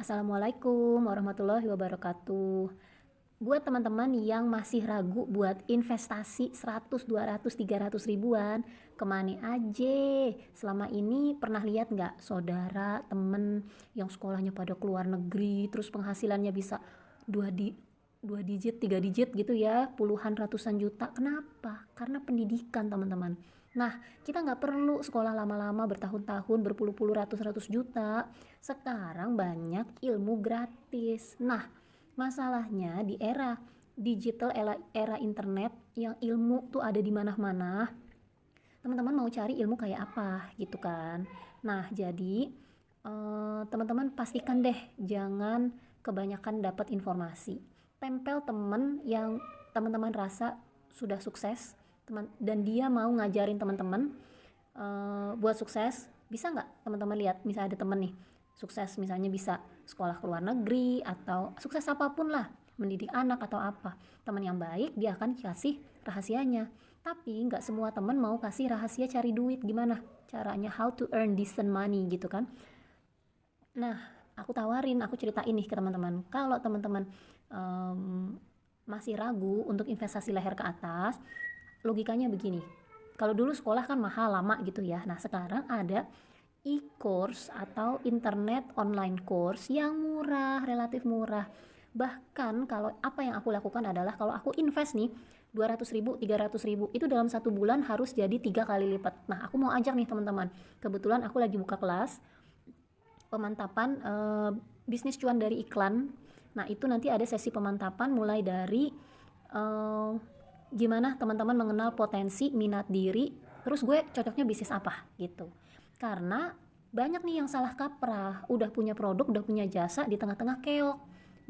Assalamualaikum warahmatullahi wabarakatuh. Buat teman-teman yang masih ragu buat investasi 100, 200, 300 ribuan, kemana aja? Selama ini pernah lihat nggak saudara, temen yang sekolahnya pada keluar negeri, terus penghasilannya bisa dua di 2 digit, 3 digit gitu ya, puluhan ratusan juta. Kenapa? Karena pendidikan teman-teman. Nah, kita nggak perlu sekolah lama-lama bertahun-tahun, berpuluh-puluh ratus-ratus juta. Sekarang banyak ilmu gratis. Nah, masalahnya di era digital, era internet yang ilmu tuh ada di mana-mana. Teman-teman mau cari ilmu kayak apa gitu kan. Nah, jadi teman-teman pastikan deh jangan kebanyakan dapat informasi. Tempel temen yang teman-teman rasa sudah sukses dan dia mau ngajarin teman-teman buat sukses. Bisa nggak teman-teman lihat, misalnya ada temen nih sukses, misalnya bisa sekolah ke luar negeri atau sukses apapun lah, mendidik anak atau apa, teman yang baik dia akan kasih rahasianya. Tapi nggak semua teman mau kasih rahasia cari duit, gimana caranya, how to earn decent money gitu kan. Nah, aku ceritain nih ke teman-teman. Kalau teman-teman masih ragu untuk investasi leher ke atas, logikanya begini. Kalau dulu sekolah kan mahal, lama gitu ya. Nah, sekarang ada e-course atau internet online course yang murah, relatif murah. Bahkan kalau apa yang aku lakukan adalah kalau aku invest nih 200 ribu, 300 ribu, itu dalam 1 bulan harus jadi 3 kali lipat. Nah, aku mau ajak nih teman-teman. Kebetulan aku lagi buka kelas pemantapan bisnis cuan dari iklan. Nah, itu nanti ada sesi pemantapan mulai dari gimana teman-teman mengenal potensi, minat diri, terus gue cocoknya bisnis apa gitu. Karena banyak nih yang salah kaprah, udah punya produk, udah punya jasa, di tengah-tengah keok,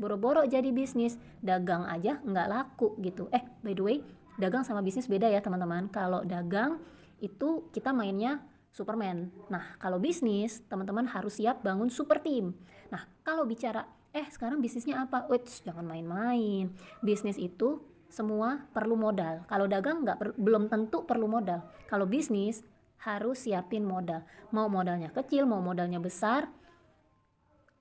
boro-boro jadi bisnis, dagang aja nggak laku gitu. By the way, dagang sama bisnis beda ya teman-teman. Kalau dagang itu kita mainnya Superman. Nah, kalau bisnis, teman-teman harus siap bangun super team. Nah, kalau bicara, sekarang bisnisnya apa? Wait, jangan main-main. Bisnis itu semua perlu modal. Kalau dagang belum tentu perlu modal. Kalau bisnis harus siapin modal. Mau modalnya kecil, mau modalnya besar,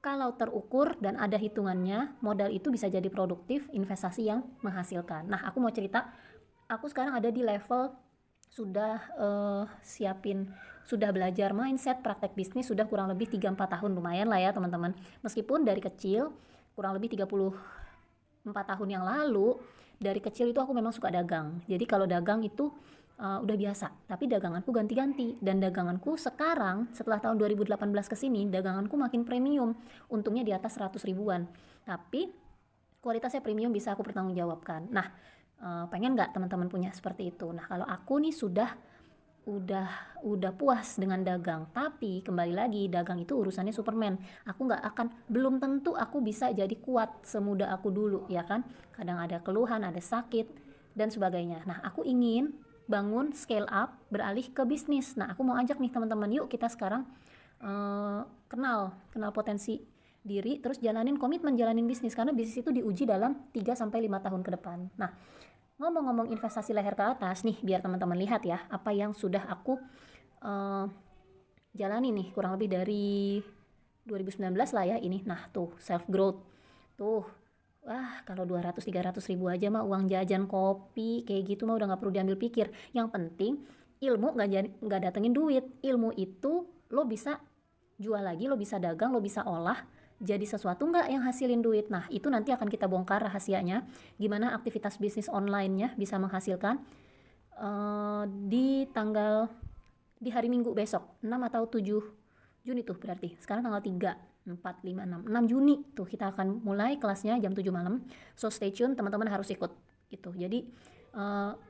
kalau terukur dan ada hitungannya, modal itu bisa jadi produktif, investasi yang menghasilkan. Nah, aku mau cerita, aku sekarang ada di level sudah sudah belajar mindset, praktek bisnis sudah kurang lebih 3-4 tahun, lumayan lah ya teman-teman. Meskipun dari kecil, kurang lebih 34 tahun yang lalu, dari kecil itu aku memang suka dagang. Jadi kalau dagang itu udah biasa, tapi daganganku ganti-ganti. Dan daganganku sekarang setelah tahun 2018 kesini, daganganku makin premium, untungnya di atas 100 ribuan, tapi kualitasnya premium, bisa aku pertanggungjawabkan. Nah, pengen nggak teman-teman punya seperti itu? Nah, kalau aku nih udah puas dengan dagang, tapi kembali lagi dagang itu urusannya Superman. Aku nggak akan, belum tentu aku bisa jadi kuat semudah aku dulu ya kan. Kadang ada keluhan, ada sakit dan sebagainya. Nah, aku ingin bangun scale up, beralih ke bisnis. Nah, aku mau ajak nih teman-teman, yuk kita sekarang kenal potensi diri, terus jalanin komitmen, jalanin bisnis, karena bisnis itu diuji dalam 3-5 tahun ke depan. Nah, ngomong-ngomong investasi leher ke atas nih, biar teman-teman lihat ya apa yang sudah aku jalani nih kurang lebih dari 2019 lah ya ini. Nah, tuh self growth tuh, wah, kalau 200-300 ribu aja mah uang jajan kopi kayak gitu mah udah nggak perlu diambil pikir. Yang penting ilmu nggak datengin duit. Ilmu itu lo bisa jual lagi, lo bisa dagang, lo bisa olah jadi sesuatu nggak yang hasilin duit. Nah, itu nanti akan kita bongkar rahasianya, gimana aktivitas bisnis online-nya bisa menghasilkan di hari Minggu besok, 6 atau 7 Juni tuh berarti. Sekarang tanggal 3, 4, 5, 6 Juni tuh kita akan mulai kelasnya jam 7 malam. So stay tune, teman-teman harus ikut gitu. Jadi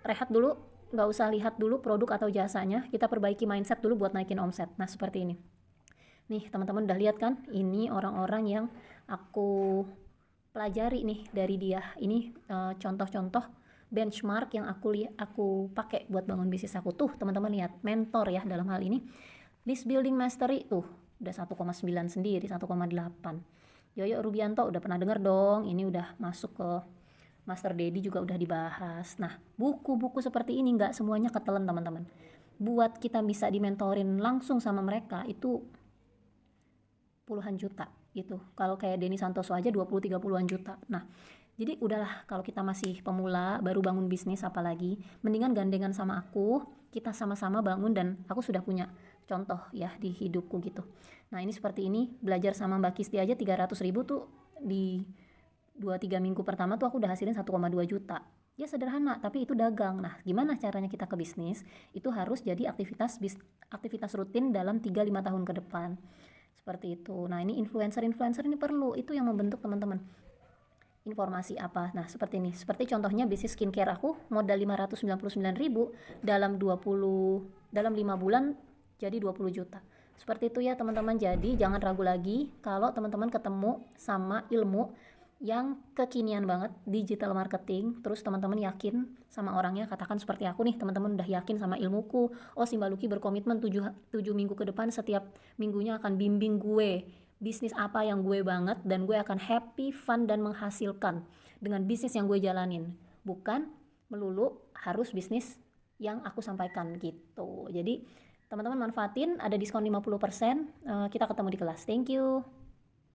rehat dulu, nggak usah lihat dulu produk atau jasanya, kita perbaiki mindset dulu buat naikin omset. Nah, seperti ini. Nih, teman-teman udah lihat kan? Ini orang-orang yang aku pelajari nih dari dia. Ini contoh-contoh benchmark yang aku pakai buat bangun bisnis aku. Tuh, teman-teman lihat, mentor ya dalam hal ini. List building mastery tuh udah 1,9 sendiri, 1,8. Yoyo Rubianto udah pernah denger dong. Ini udah masuk ke Master Daddy, juga udah dibahas. Nah, buku-buku seperti ini nggak semuanya ketelan teman-teman. Buat kita bisa dimentorin langsung sama mereka itu puluhan juta. gitu. Kalau kayak Denny Santoso aja 20-30-an juta. Nah, jadi udahlah, kalau kita masih pemula, baru bangun bisnis apalagi, mendingan gandengan sama aku, kita sama-sama bangun dan aku sudah punya contoh ya di hidupku gitu. Nah, ini seperti ini, belajar sama Mbak Kisti aja 300.000 tuh di 2-3 minggu pertama tuh aku udah hasilin 1,2 juta. Ya sederhana, tapi itu dagang. Nah, gimana caranya kita ke bisnis? Itu harus jadi aktivitas rutin dalam 3-5 tahun ke depan. Seperti itu. Nah, ini influencer-influencer ini perlu, itu yang membentuk teman-teman. Informasi apa? Nah, seperti ini. Seperti contohnya bisnis skincare aku, modal 599.000 dalam 5 bulan jadi 20 juta. Seperti itu ya teman-teman. Jadi jangan ragu lagi kalau teman-teman ketemu sama ilmu yang kekinian banget, digital marketing, terus teman-teman yakin sama orangnya, katakan seperti aku nih, teman-teman udah yakin sama ilmuku. Oh, si Mbak Luki berkomitmen 7 minggu ke depan setiap minggunya akan bimbing gue bisnis apa yang gue banget, dan gue akan happy, fun, dan menghasilkan dengan bisnis yang gue jalanin. Bukan melulu harus bisnis yang aku sampaikan gitu. Jadi teman-teman manfaatin, ada diskon 50%. Kita ketemu di kelas. Thank you.